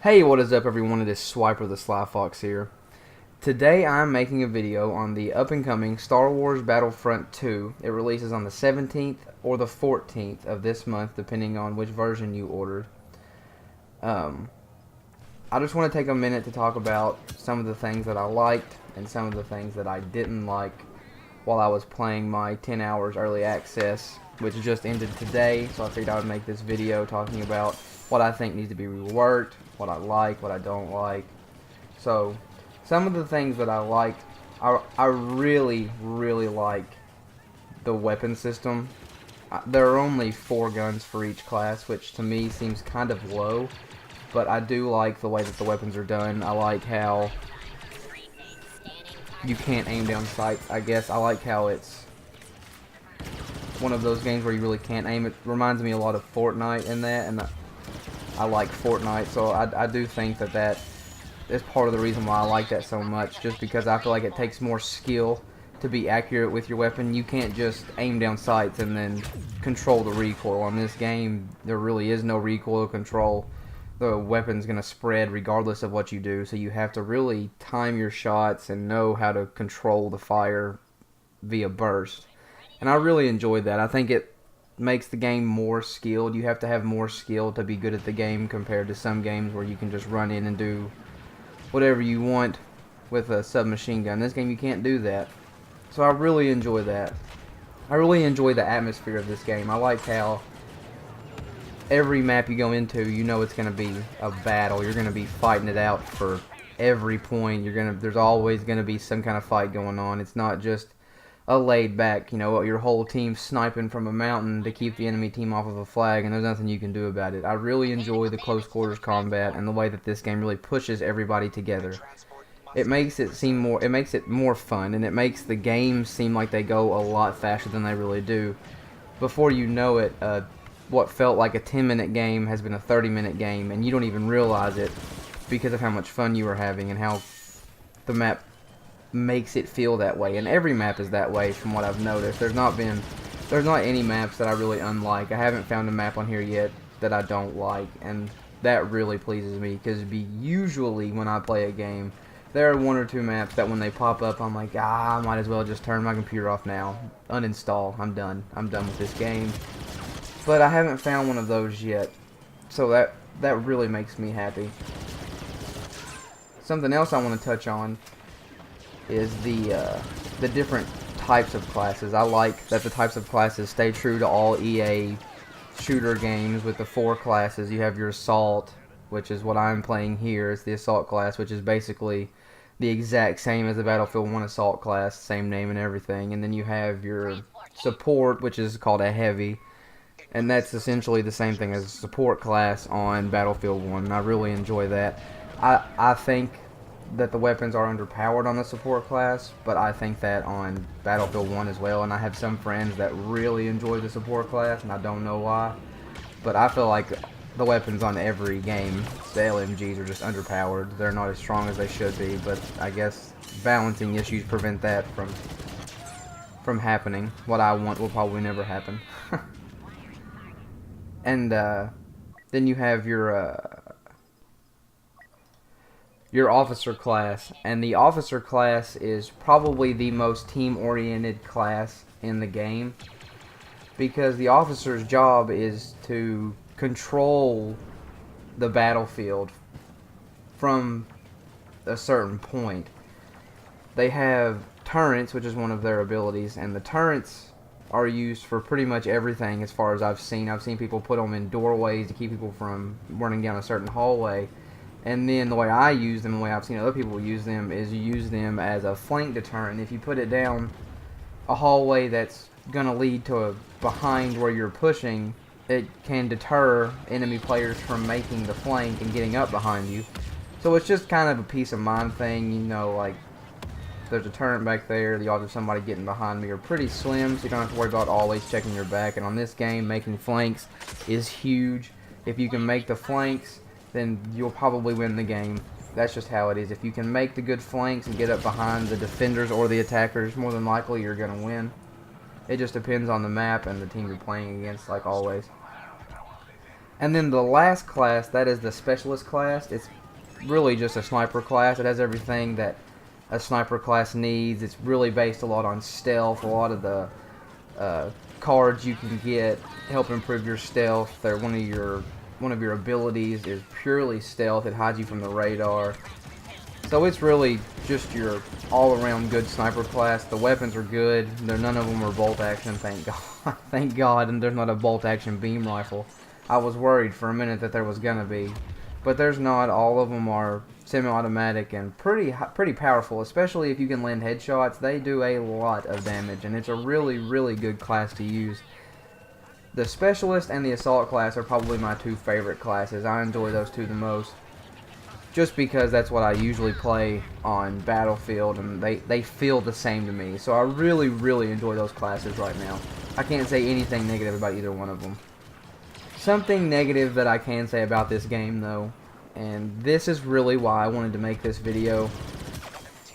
Hey, what is up everyone? It is SwiperTheSlyFox here. Today I'm making a video on the up-and-coming Star Wars Battlefront 2. It releases on the 17th or the 14th of this month, depending on which version you ordered. I just want to take a minute to talk about some of the things that I liked and some of the things that I didn't like while I was playing my 10 hours early access, which just ended today, so I figured I would make this video talking about what I think needs to be reworked, what I like, what I don't like. So, some of the things that I liked, I really like the weapon system. There are only 4 guns for each class, which to me seems kind of low, but I do like the way that the weapons are done. I like how you can't aim down sights, I guess. I like how it's one of those games where you really can't aim. It reminds me a lot of Fortnite in that, and I like Fortnite, so I do think that is part of the reason why I like that so much, just because I feel like it takes more skill to be accurate with your weapon. You can't just aim down sights and then control the recoil. On this game, there really is no recoil control. The weapon's going to spread regardless of what you do, so you have to really time your shots and know how to control the fire via burst. And I really enjoyed that. I think it makes the game more skilled. You have to have more skill to be good at the game compared to some games where you can just run in and do whatever you want with a submachine gun. This game you can't do that. So I really enjoy that. I really enjoy the atmosphere of this game. I like how every map you go into, you know it's going to be a battle. You're going to be fighting it out for every point. There's always going to be some kind of fight going on. It's not just a laid back, your whole team sniping from a mountain to keep the enemy team off of a flag, and there's nothing you can do about it. I really enjoy the close quarters combat and the way that this game really pushes everybody together. It makes it more fun, and it makes the games seem like they go a lot faster than they really do. Before you know it, what felt like a 10-minute game has been a 30-minute game, and you don't even realize it because of how much fun you are having and how the map makes it feel that way. And every map is that way from what I've noticed. There's not any maps that I really unlike. I haven't found a map on here yet that I don't like, and that really pleases me, because usually when I play a game, there are 1 or 2 maps that when they pop up, I'm like, I might as well just turn my computer off now, uninstall, I'm done with this game. But I haven't found one of those yet, so that really makes me happy. Something else I want to touch on is the different types of classes. I like that the types of classes stay true to all EA shooter games with the 4 classes. You have your Assault, which is what I'm playing here. It's the Assault class, which is basically the exact same as the Battlefield 1 Assault class, same name and everything. And then you have your Support, which is called a Heavy, and that's essentially the same thing as a Support class on Battlefield 1, and I really enjoy that. I think that the weapons are underpowered on the Support class, but I think that on Battlefield 1 as well, and I have some friends that really enjoy the Support class, and I don't know why, but I feel like the weapons on every game, the LMGs, are just underpowered. They're not as strong as they should be, but I guess balancing issues prevent that from happening. What I want will probably never happen. And then you have your officer class, and the officer class is probably the most team-oriented class in the game, because the officer's job is to control the battlefield from a certain point. They have turrets, which is one of their abilities, and the turrets are used for pretty much everything as far as I've seen. I've seen people put them in doorways to keep people from running down a certain hallway. And then the way I use them, the way I've seen other people use them, is you use them as a flank deterrent. If you put it down a hallway that's going to lead to behind where you're pushing, it can deter enemy players from making the flank and getting up behind you. So it's just kind of a peace of mind thing, like there's a turret back there, the odds of somebody getting behind me are pretty slim, so you don't have to worry about always checking your back. And on this game, making flanks is huge. If you can make the flanks, then you'll probably win the game. That's just how it is. If you can make the good flanks and get up behind the defenders or the attackers, more than likely you're going to win. It just depends on the map and the team you're playing against, like always. And then the last class, that is the specialist class. It's really just a sniper class. It has everything that a sniper class needs. It's really based a lot on stealth. A lot of the cards you can get help improve your stealth. They're one of your abilities is purely stealth. It hides you from the radar. So it's really just your all-around good sniper class. The weapons are good. None of them are bolt action, thank God. Thank God, and there's not a bolt action beam rifle. I was worried for a minute that there was gonna be, but there's not. All of them are semi-automatic and pretty powerful, especially if you can land headshots. They do a lot of damage, and it's a really good class to use. The specialist and the assault class are probably my two favorite classes. I enjoy those two the most, just because that's what I usually play on Battlefield, and they feel the same to me. So I really enjoy those classes right now. I can't say anything negative about either one of them. Something negative that I can say about this game, though, and this is really why I wanted to make this video,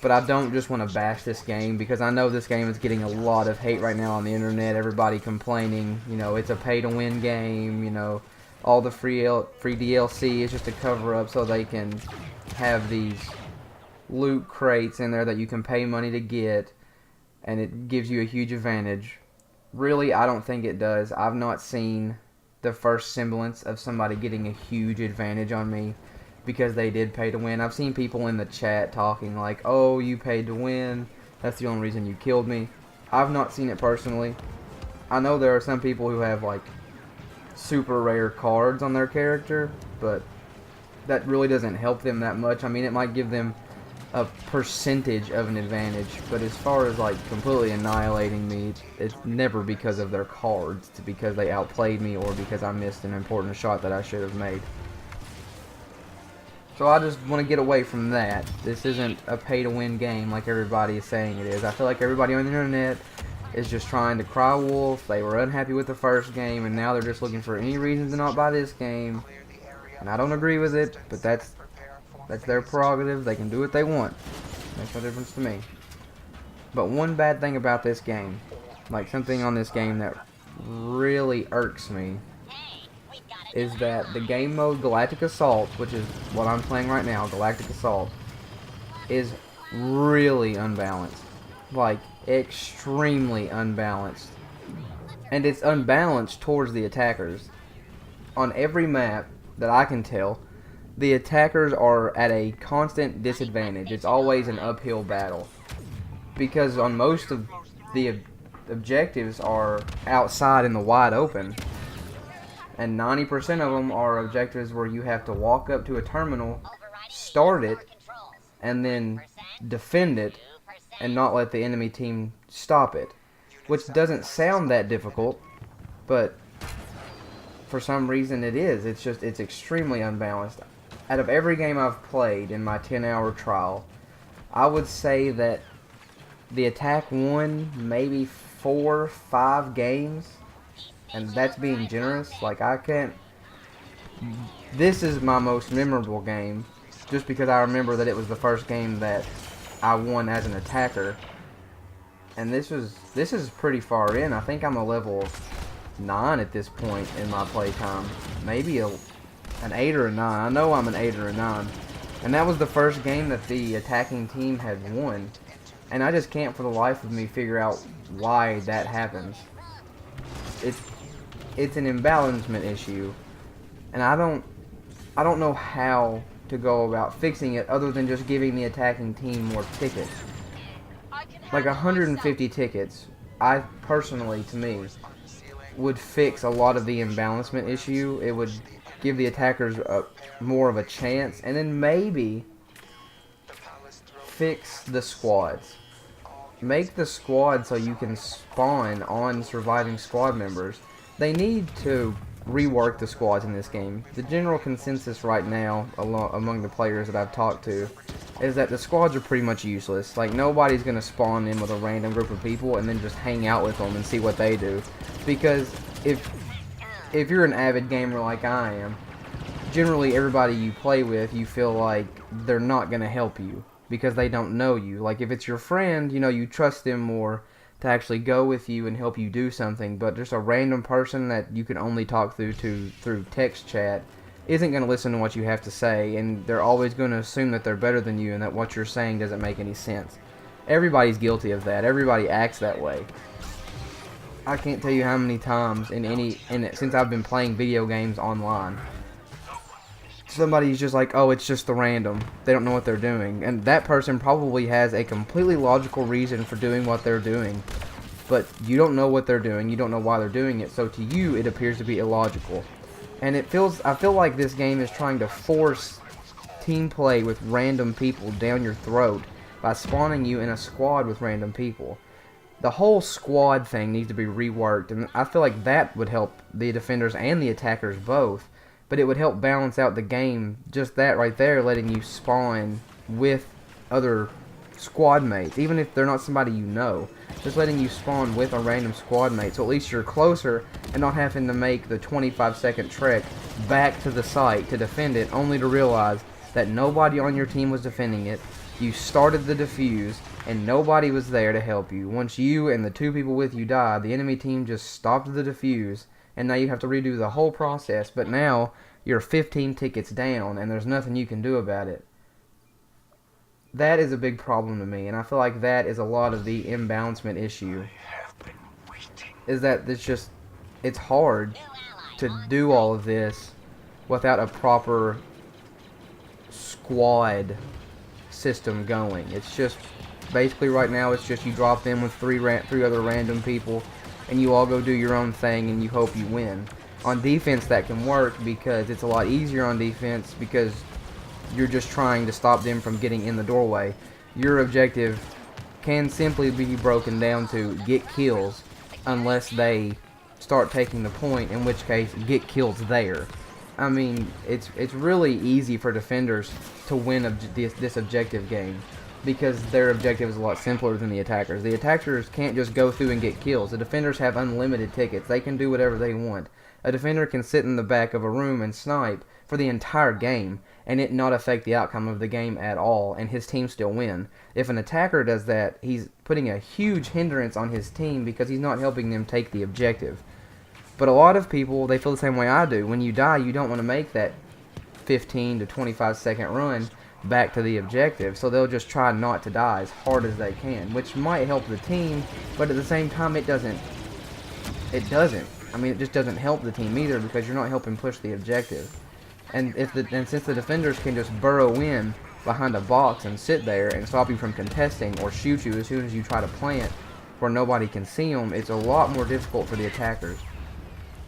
but I don't just want to bash this game, because I know this game is getting a lot of hate right now on the internet. Everybody complaining, you know, it's a pay-to-win game, you know, all the free DLC is just a cover-up so they can have these loot crates in there that you can pay money to get, and it gives you a huge advantage. Really, I don't think it does. I've not seen the first semblance of somebody getting a huge advantage on me because they did pay to win. I've seen people in the chat talking like, oh, you paid to win, that's the only reason you killed me. I've not seen it personally. I know there are some people who have like super rare cards on their character, but that really doesn't help them that much. I mean, it might give them a percentage of an advantage, but as far as like completely annihilating me, it's never because of their cards. It's because they outplayed me or because I missed an important shot that I should have made. So I just want to get away from that. This isn't a pay-to-win game like everybody is saying it is. I feel like everybody on the internet is just trying to cry wolf. They were unhappy with the first game, and now they're just looking for any reason to not buy this game. And I don't agree with it, but that's their prerogative. They can do what they want. Makes no difference to me. But one bad thing about this game, like something on this game that really irks me, is that the game mode Galactic Assault, which is what I'm playing right now, Galactic Assault, is really unbalanced. Like, extremely unbalanced. And it's unbalanced towards the attackers. On every map that I can tell, the attackers are at a constant disadvantage. It's always an uphill battle. Because on most of the objectives are outside in the wide open. And 90% of them are objectives where you have to walk up to a terminal, start it, and then defend it, and not let the enemy team stop it. Which doesn't sound that difficult, but for some reason it is. It's extremely unbalanced. Out of every game I've played in my 10-hour trial, I would say that the attack won maybe 4 or 5 games, and that's being generous. Like, I can't... This is my most memorable game, just because I remember that it was the first game that I won as an attacker. And this is pretty far in. I think I'm a level 9 at this point in my playtime. Maybe an 8 or a 9. I know I'm an 8 or a 9. And that was the first game that the attacking team had won. And I just can't for the life of me figure out why that happens. It's an imbalancement issue. And I don't know how to go about fixing it other than just giving the attacking team more tickets. Like 150 tickets, I personally, to me, would fix a lot of the imbalancement issue. It would give the attackers more of a chance, and then maybe fix the squads. Make the squad so you can spawn on surviving squad members. They need to rework the squads in this game. The general consensus right now among the players that I've talked to is that the squads are pretty much useless. Like, nobody's going to spawn in with a random group of people and then just hang out with them and see what they do. Because if you're an avid gamer like I am, generally everybody you play with, you feel like they're not going to help you because they don't know you. Like, if it's your friend, you know, you trust them more to actually go with you and help you do something, but just a random person that you can only talk through text chat isn't going to listen to what you have to say, and they're always going to assume that they're better than you and that what you're saying doesn't make any sense. Everybody's guilty of that. Everybody acts that way. I can't tell you how many times since I've been playing video games online, somebody's just like, oh, it's just the random. They don't know what they're doing. And that person probably has a completely logical reason for doing what they're doing. But you don't know what they're doing. You don't know why they're doing it. So to you, it appears to be illogical. And I feel like this game is trying to force team play with random people down your throat by spawning you in a squad with random people. The whole squad thing needs to be reworked, and I feel like that would help the defenders and the attackers both, but it would help balance out the game, just that right there, letting you spawn with other squad mates, even if they're not somebody you know, just letting you spawn with a random squad mate, so at least you're closer and not having to make the 25-second trek back to the site to defend it, only to realize that nobody on your team was defending it. You started the defuse, and nobody was there to help you. Once you and the two people with you died, the enemy team just stopped the defuse, and now you have to redo the whole process, but now you're 15 tickets down, and there's nothing you can do about it. That is a big problem to me, and I feel like that is a lot of the imbalancement issue. Is that it's hard to do all of this without a proper squad system going. It's just basically right now it's just you drop them with three other random people and you all go do your own thing and you hope you win. On defense that can work because it's a lot easier on defense because you're just trying to stop them from getting in the doorway. Your objective can simply be broken down to get kills unless they start taking the point, in which case get kills there. I mean, it's really easy for defenders to win this objective game because their objective is a lot simpler than the attackers. The attackers can't just go through and get kills. The defenders have unlimited tickets. They can do whatever they want. A defender can sit in the back of a room and snipe for the entire game and it not affect the outcome of the game at all, and his team still win. If an attacker does that, he's putting a huge hindrance on his team because he's not helping them take the objective. But a lot of people, they feel the same way I do. When you die, you don't want to make that 15 to 25 second run back to the objective, so they'll just try not to die as hard as they can, which might help the team, but at the same time it doesn't. I mean, it just doesn't help the team either because you're not helping push the objective. And since the defenders can just burrow in behind a box and sit there and stop you from contesting or shoot you as soon as you try to plant where nobody can see them, it's a lot more difficult for the attackers.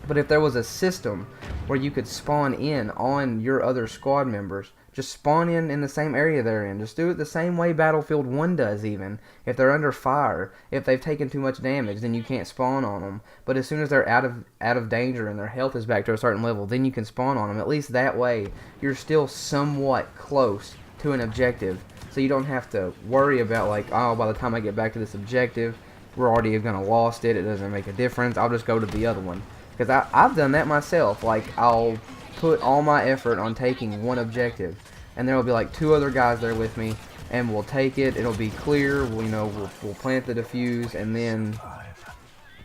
But if there was a system where you could spawn in on your other squad members, just spawn in the same area they're in. Just do it the same way Battlefield 1 does even. If they're under fire, if they've taken too much damage, then you can't spawn on them. But as soon as they're out of danger and their health is back to a certain level, then you can spawn on them. At least that way, you're still somewhat close to an objective. So you don't have to worry about like, oh, by the time I get back to this objective, we're already going to lost it. It doesn't make a difference. I'll just go to the other one. Because I've done that myself. Like, I'll put all my effort on taking one objective, and there will be like two other guys there with me, and we'll take it. It'll be clear. We'll plant the defuse, and then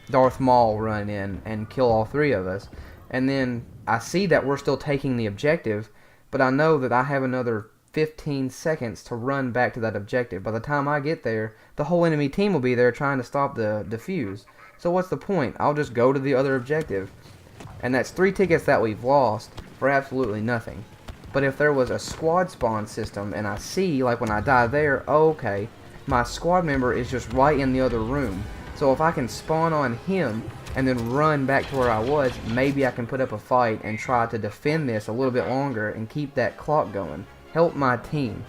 Darth Maul run in and kill all three of us. And then I see that we're still taking the objective, but I know that I have another 15 seconds to run back to that objective. By the time I get there, the whole enemy team will be there trying to stop the defuse. So what's the point? I'll just go to the other objective. And that's 3 tickets that we've lost for absolutely nothing. But if there was a squad spawn system and I see, like when I die there, oh, okay, my squad member is just right in the other room. So if I can spawn on him and then run back to where I was, maybe I can put up a fight and try to defend this a little bit longer and keep that clock going. Help my team.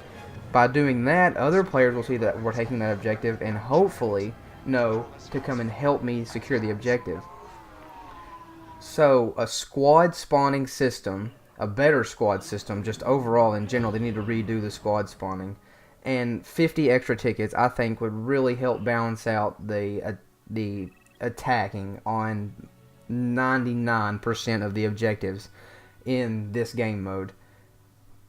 By doing that, other players will see that we're taking that objective and hopefully know to come and help me secure the objective. So a squad spawning system, a better squad system, just overall in general, they need to redo the squad spawning. And 50 extra tickets, I think, would really help balance out the attacking on 99% of the objectives in this game mode.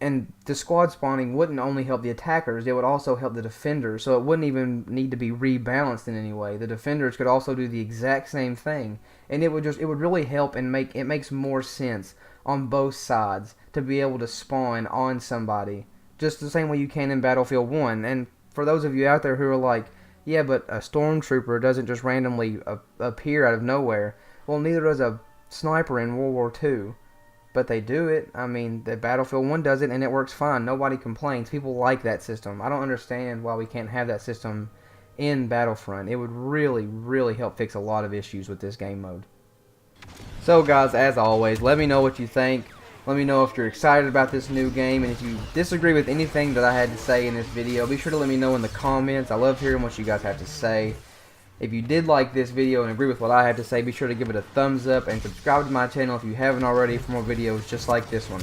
And the squad spawning wouldn't only help the attackers, it would also help the defenders, so it wouldn't even need to be rebalanced in any way. The defenders could also do the exact same thing, and it would really help, and it makes more sense on both sides to be able to spawn on somebody, just the same way you can in Battlefield 1. And for those of you out there who are like, yeah, but a stormtrooper doesn't just randomly appear out of nowhere. Well, neither does a sniper in World War II. But they do it. I mean, the Battlefield 1 does it, and it works fine. Nobody complains. People like that system. I don't understand why we can't have that system in Battlefront. It would really, really help fix a lot of issues with this game mode. So, guys, as always, let me know what you think. Let me know if you're excited about this new game, and if you disagree with anything that I had to say in this video, be sure to let me know in the comments. I love hearing what you guys have to say. If you did like this video and agree with what I had to say, be sure to give it a thumbs up and subscribe to my channel if you haven't already for more videos just like this one.